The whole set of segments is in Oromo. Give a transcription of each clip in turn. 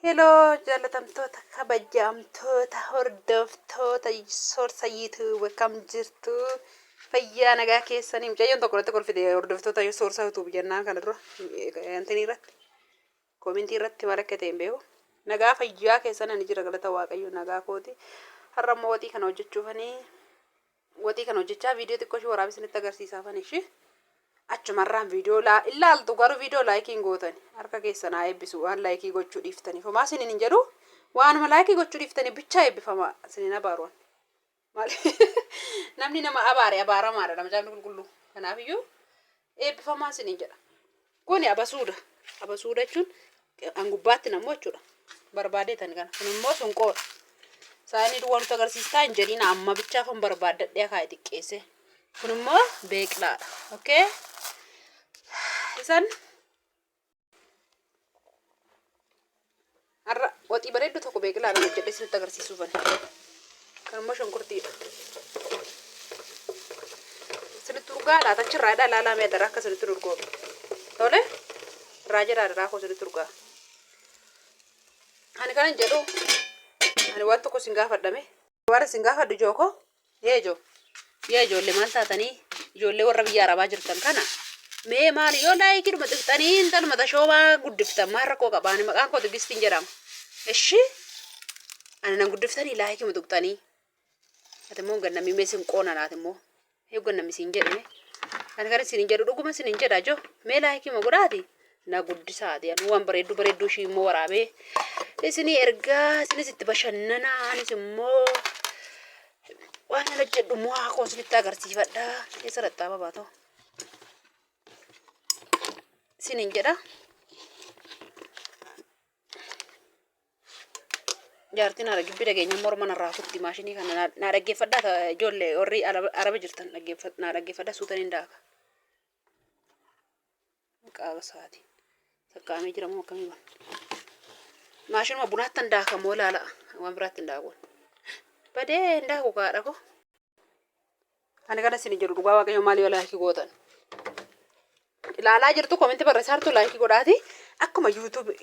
Hello, jaalatamtoota kabajamtoota hordoftoota soorsa YouTube kam jirtu fayyaa nagaa keessanii mucayyoon tokko irratti kolfite hordoftoota soorsa YouTube jennaan kana dura antini irratti koomentii irratti maal akka ta'e hin beeku nagaa fayyaa keessan ani jira galata waaqayyo nagaa kooti har'a immoo waxii kana hojjechuufanii waxii kana hojjechaa viidiyoo xiqqoo ishee waraabisanitti agarsiisaafanii ishee achumarraan viidiyoo ilaaltu garuu viidiyoo laayikiin gootani harka keessan haa eebbisu waan laayikii gochuu dhiiftanii fomaa isiniin hin jedhu waanuma laayikii gochuu dhiiftanii bichaa eebbifama isiniin abaaruun maali namni nama abaaramaadha nama jaamni qulqulluu kanaafiyyuu eebbifamaa isiniin jedha kuni abasuuda jechuun angubbaatti namoo jechuudha barbaadeetan kana kun immoo sunqoodha saanii duwwaa nuti agarsiistaa hin jedhiin amma bichaaf hin barbaadadhee akaa'e xiqqeesse kun immoo beeklaadha okay isan arra waxii bareeddu tokko beeklaadha hojjedhe isinitti agarsiisuufan kan immoo shonkurtiidha isinitti urgaa laatachirraadha laalaa meedara akka isinitti urgoo tole irraa jedhaadha raakoo isinitti urgaa ani kanan jedhu ani waan tokko sin gaafadhame waan sin gaafadhu jooko yeejo ijoollee maal taatanii ijoollee warra biyya arabaa jirtan kana mee maali yoo laayikii dhuma xiqqxanii intaluma tashoomaa guddiftan maal rakkoo qabaani maqaan koo Tigistiin jedhama eshi ani nan guddiftanii laayikii mutuqxanii ati immoo gannamii mee sin qoona naati immoo yoo gannamii sin jedhame ani kan isin jedhu dhuguma isin jedha jo mee laayikii ma godhaati na guddisaati anu waan bareeddu ishii immoo waraabee isinii ergaa isinis itti bashannanaa anis immoo waan ala jedhu mo'aa koo isinitti agarsiifadha keessa rattaa babaatoo isiniin jedha jaartiin haala gibbii dhageenya morma narraa kutti maashinii kana naa dhaggeeffadhaa ijoollee warri araba jirtan naa dhaggeeffadhaa suutaniin daaka qaaba isaati sakkaamee jira moo akkamii ban maashinuma bunaattan daaka moo laala waan biraatti hin daakuun badee hin daaku kaadha ko ani kana isin jedhu dhugaa waaqayyo maali yoo laayikii gootan ilaalaa jirtu koomentii barreessaartu laayikii godhaati akkuma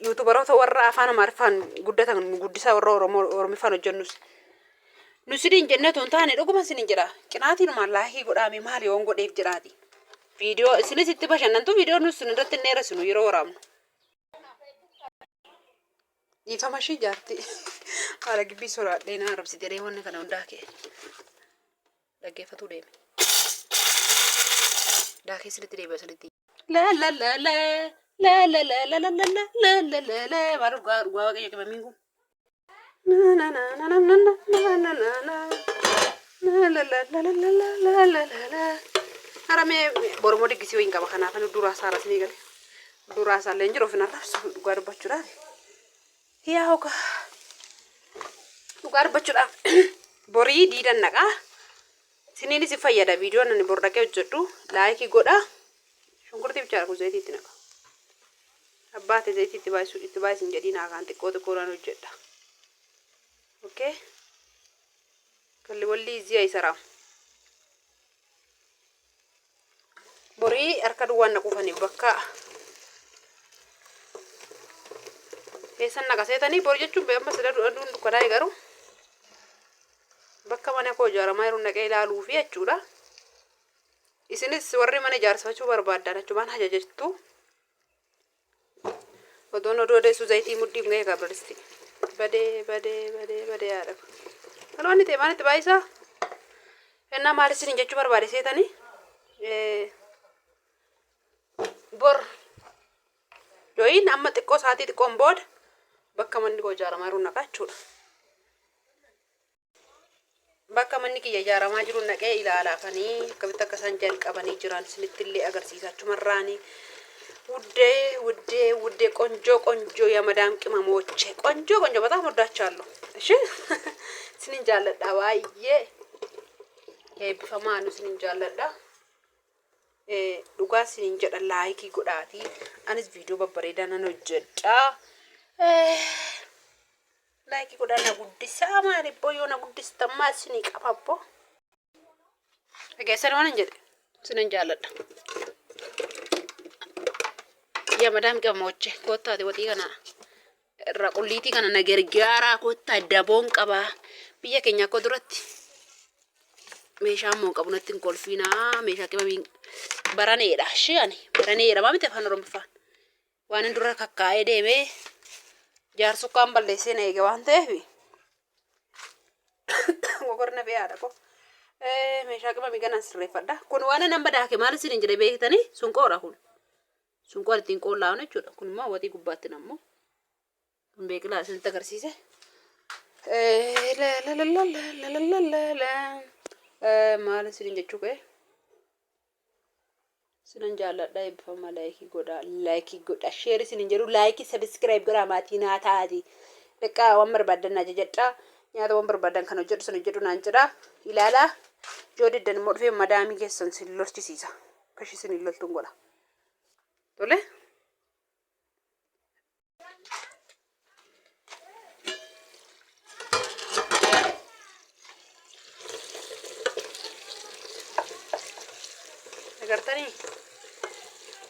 yuutubaroota warra afaan amaariffaan guddatan guddisaa warra oromiffaan hojjennus nu sidiin jennee toon taane dhuguma isiniin jedha qinaatiinumaan laayikii godhaame maali yoon godheef jedhaati viidiyoo isinis itti bashannantu viidiyoo nu isin irratti hin dheeressinu yeroo waraabnu dhiifama ishii jaarti haala gibbii soraadhee na arrabsite jedhee wanni kana hundaa kee dhaggeeffatuu deeme daakee isinitti deebi'a isinitti la la la la la la la la la la la la la la maal dhugaa waaqayyo qibamiin kun na na na na na na na na na na la la la la la la la la la la haramee boromoo diggisii wayin qaba kanaaf ani duraa isaa rasnii gale duraa isaa illee hin jiru ofin arrabsu dhugaa dubbachuudhaaf yaa hoka dhugaa dubbachuudhaaf borii diidan naqaa siniinis fayyada viidiyoon ani bor dhaqee hojjedhu laayikii godha shunkurtii bichaadha kun zayitiitti naqa abbaate zayitiitti baayisin jedhiin haakaan xiqqoodhaan hojjedha okay kalli walli izii ayisaraa borii harka duwwaan naquufanii bakka keessan naqaseetanii bor jechuun beekama sida aduun dukkanaa garuu bakka mana koo ijaaramaa jiru naqee ilaaluu fi jechuudha isinis warri mana ijaarsifachuu barbaaddan achumaan ajajattu odoon odoo deessu zayitii mudhiif ga'ee gabralisti badee yaadha kan wanni ta'e maalitti baay'isaa ennaa maal isin jechuu barbaade seetanii bor yooyin amma xiqqoo saatii xiqqoon booda bakka manni koo ijaaramaa jiru naqaa jechuudha bakka manni kiyya ijaaramaa jiru naqee ilaalaafanii akkamitti akka isaan jalqabanii jiran isinitti illee agarsiisachumarraanii ውዴ ቆንጆ የመዳም ቅመሞቼ ቆንጆ በጣም ወዳቻለሁ እሺ ስንንጃለዳ ባዬ ቢፈማኑ ስንንጃለዳ ዱጋ ስንንጀዳ ላይኪ ጎዳቲ አንስ ቪዲዮ በበሬዳና ነው ጀዳ ላይኪ ጎዳና ጉዲሳ ማሪ ቦዮና ጉዲስተማ ስኒ ቀፋቦ እገሰር ማን እንጀደ ስንንጃለዳ ya madam qamoche kottaati watii kana Raqulliitii kana na gargaaraa kottaa daboon qabaa. Biyya keenya akka duratti meeshaa ammoo qabu natti hin kolfinaa. Meeshaa qibamiin baraneedha. Shi'ani baraneedha. Maa miti afaan Oromoffaan. Waan hin dura kakkaa'ee deemee jaarsukkaan balleessee na eege waan ta'eef gogorna beeyaadha ko. Meeshaa qibamii ganaan sirreeffadha. Kun waan nan badaake maal isin hin jedhe beektanii sunqoodha kun. Sunqoon ittiin qoollaa jechuudha. Kun immoo watii gubbaatti nammoo. Kun beeklaa isinitti agarsiise. Maal isin jechuu ka'e? Sinan jaalladha eebbifama laayikii godha. Sheer isin jedhu laayikii sabiskiraayib godhaa maatii naa taati. Beekaa waan barbaadan na jajadhaa. Nyaata waan barbaadan kan hojjedhu sana jedhu naan jedhaa. Ilaalaa. Yoo diddan immoo dhufee madaamii keessan sin lolchisiisa. Kashi sin loltuun godha. Tole? Agartanii?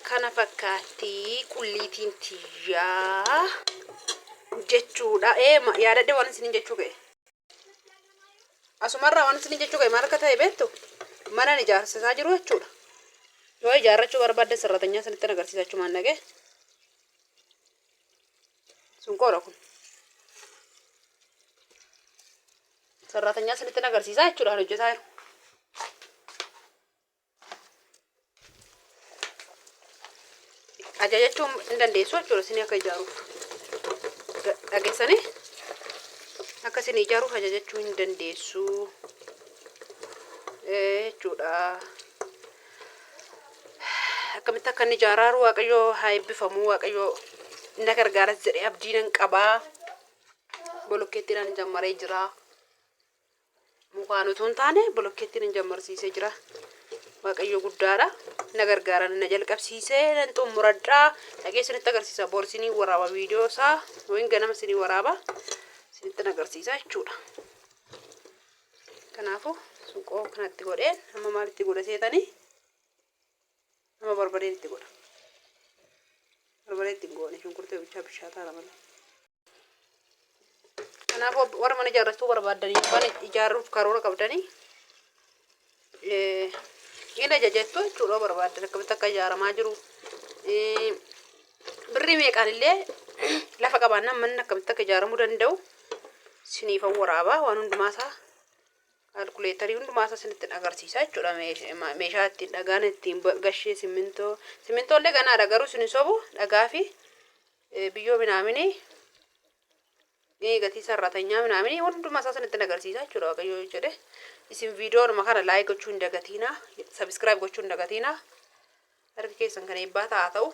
Kana fakkaatti qulliitiin tiyyaa jechuudha. Yaadadde waan isin jechuu ka'e. Asumarraa waan isin jechuu ka'e maal akka ta'e beektu? Mana ijaarsisaa jiru jechuudha. Yoo ijaarrachuu barbaadde sarratanyaa sanitti agarsiisachuu maan dhagee? Sunqoodha kun. Sarratanyaa sanitti agarsiisaa jechuudha hojjetaa jiru. Ajajachuun hin dandeessu jechuudha isin akka ijaaruuf. Dhageessanii? Akka isin ijaaruuf ajajachuu hin dandeessu jechuudha. Akkamitti akka inni ijaaraaru Waaqayyoo haa eebbifamu. Waaqayyoo na gargaaras jedhee abdii nan qabaa. Bolokkeettiidhaan jammaree jira. Mukaan utuu hin taane bolokkeettiin jammarsiisee jira. Waaqayyoo guddaadha. Na gargaaran na jalqabsiisee nan xumuradhaa. Dhagee isinitti agarsiisa. Boor isinii waraaba viidiyoo isaa. Yookiin ganama isinii waraaba. Isinitti agarsiisa jechuudha. Kanaafuu sunqoo kanatti godheen amma maalitti godha seetanii? Amma barbareen itti godha. Barbareen itti goone shunkurtii bishaataa lama. Kanaafuu warra mana ijaarrachuu barbaadanii waan ijaaruuf karoora qabdanii ina jajattu jechuudha barbaadan akkamitti akka ijaaramaa jiru. Birrii meeqaan illee lafa qabaannaan manni akkamitti akka ijaaramuu danda'u siniif waraabaa waan hundumaasaa kalkuleetarii hundumaasaa isinitti agarsiisaa jechuudha. Meeshaa ittiin dhagaan ittiin gashee simmintoo illee ganaadha garuu isin sobu dhagaa fi biyyoo minaaminii gatii sarratanyaa minaaminii hundumaasaa isinitti agarsiisaa jechuudha. Waaqayyoo jedhe isin viidiyoon kana laayik gochuu hin dagatinaa, sabiskiraayib gochuu hin dagatinaa. Harki keessan kan eebbaa ta'a ta'u.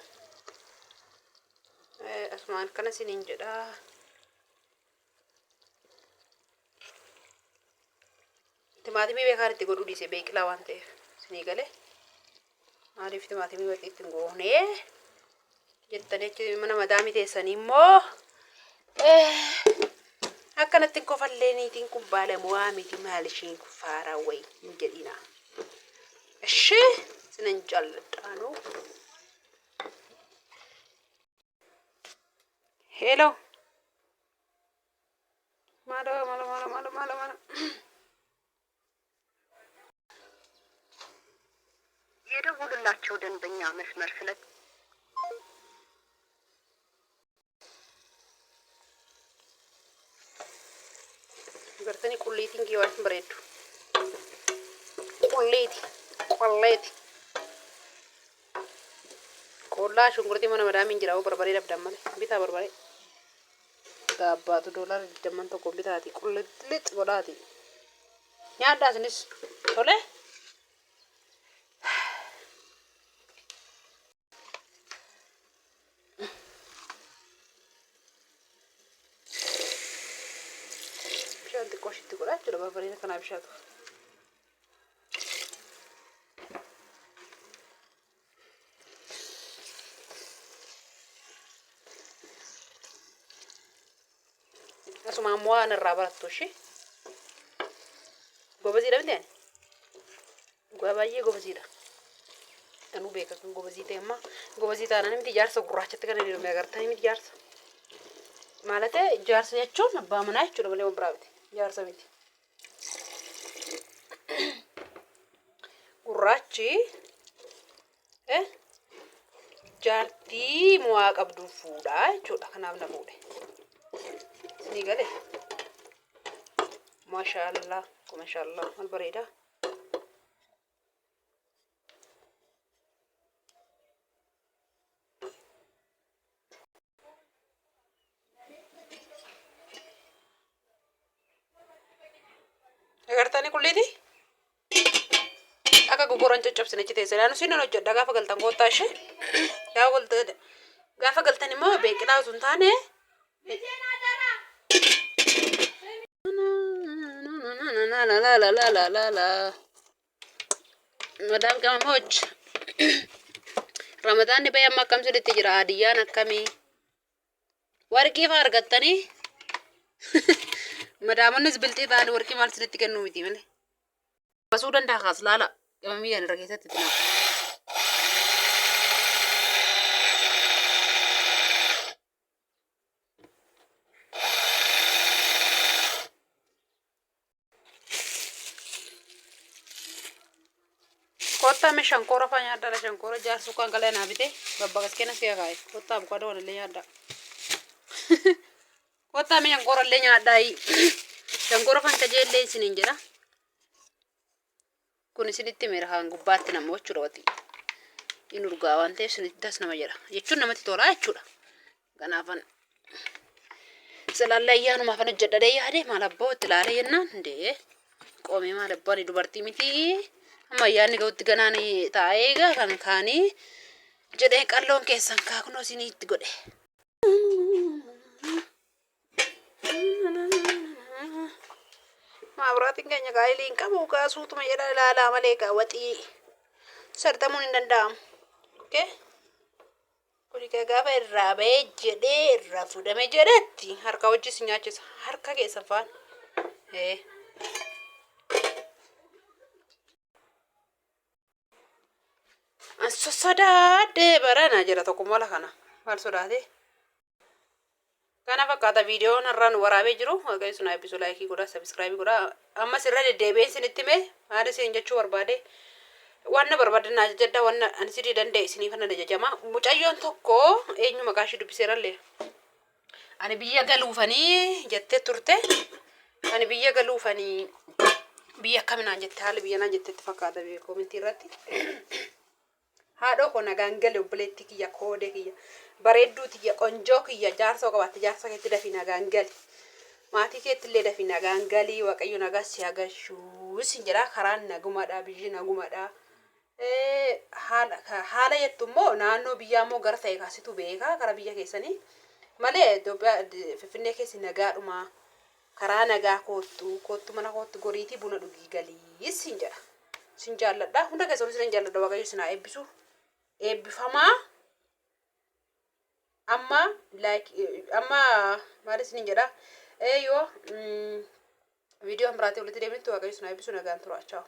Asumaan kana isiniin jedha. Timaatimii beekaan itti godhuu dhiise beeklaa waan ta'eef isinii galee. Maaliif timaatimii walitti ittiin goonee jettanii mana madaamii teessanii immoo akkanatti kofallee niitiin kun baalamu waa miti maal ishiin kuffaaraa wayi hin jedhina. Ishee sinan jaalladhaanu. Hello. Mala. የደውሉላቸው ደንበኛ መስመር ስለ Gartani qulleetiin kee waan bareedu. Qolleeti. Qollaa shunkurtii mana madaamiin jira barbaree dabdan malee. Bitaa barbaree. Gaabbaatu $20 tokko bitaati. Qulleet godhaati. Nyaadhaa isinis tole. Bishaan xiqqoo ishiitti godhaa jechuudha barbareen akkanaa bishaatu. Asuma ammoo waan irraa barattu ishee. Gobaziidha miti ani. Dhugaa baay'ee gobaziidha. Anuu beeka kan gobazii ta'e amma gobazii taanaan miti ijaarsa gurraachatti kan hidhamee agartanii miti ijaarsa. Malate jaarsa jechuun abbaa manaa jechuudha malee waan biraa miti. Jaarsa miti. Gurraachi jaartii mo'aa qabdu fuudha jechuudha. Kanaaf na fuudhe. Ni gale. Maashaallah, maashaallah, mal bareeda. Agartanii kulleeti? Akka gogoran caccabsine achi teessee naannoo siin hojjedha gaafa galtan koottaa ishee. Gaafa galtan immoo beekinaa osoo hin taane. Madam Kamamoch. Ramadan ni bayam makam sulitti jira Hadiyyaan akkamii? Warqii fa'aa argattanii? Madaamonnis biltii ta'anii warqii maal sinitti kennuu miti malee. Basuu danda'a kaas laala. Qamamii irra keessatti itti naafa. Kottaa mee shankoora fa'aa nyaaddaa shankoora jaarsuu kan galee naa bite babbagas kennas kee kaa'e kottaa abukadoo walillee nyaaddaa. Kottaa mee shankoora illee nyaaddaa shankoora fa'aa kajeellee isiniin jedha. Kun isinitti meerhaan gubbaatti nama jechuudha wati. Inni urgaa waan ta'eef isinitti das nama jedha. Jechuun namatti tolaa jechuudha. Kanaafan salaallee ayyaanuma afaan hojjedhadhee yaade maal abbaa itti ilaalee jennaan ndee qoomee maal abbaan dubartii miti. Amma ayyaanni ga'utti ganaan taa'ee egaa kan kaanii jedhee qalloon keessan kaakunoo isinii itti godhe. Maabiraatiin keenya gaa'eliin qabu kaasuutuma jedha ilaalaa malee waxii sartamuun hin danda'amu. Kuni gaafa irraa ba'ee jedhee irraa fuudhame jedhetti harka hojii nyaachisa harka keessan faana. Sodaadhee barana jira tokko mala kana maal sodaate. Kana fakkaata viidiyoon har'aan waraabee jiru waaqayyo sun eebbisuu laayikii godhaa sabiskiraaybii godhaa ammas irra deddeebi'een isinitti hime maal isin jechuu barbaade waan na barbaadan ajajadda waan ani sidii danda'e isiniif nan ajajama mucayyoon tokko eenyu maqaa ishee dubbiseerallee ani biyya galuufanii jettee turte ani biyya galuufanii biyya akkaminaan jette haala biyya naan jettetti fakkaata koomentii irratti haadhoo koo nagaan gale obboleetti kiyya koodee kiyya bareedduu tiyya qonjoo kiyya jaarsa qabatte jaarsa keetti dafi nagaan gali maatii keetti illee dafi nagaan gali waaqayyo nagaa si agashuu sin jedha karaan nagumadha biyyi nagumadha haala jettu immoo naannoo biyyaa immoo gara ta'e kaasitu beekaa gara biyya keessanii malee Itoophiyaa Finfinnee keessi nagaadhuma karaa nagaa koottu mana koottu goriitii buna dhugii galii sin jedha sin jaalladha hunda keessatti sin jaalladha waaqayyo sin haa eebbisu eebbifamaa amma maal isin jedha yoo viidiyoo biraatti walitti deemtu waaqayyo sin haa eebbisu nagaan turaa ciao.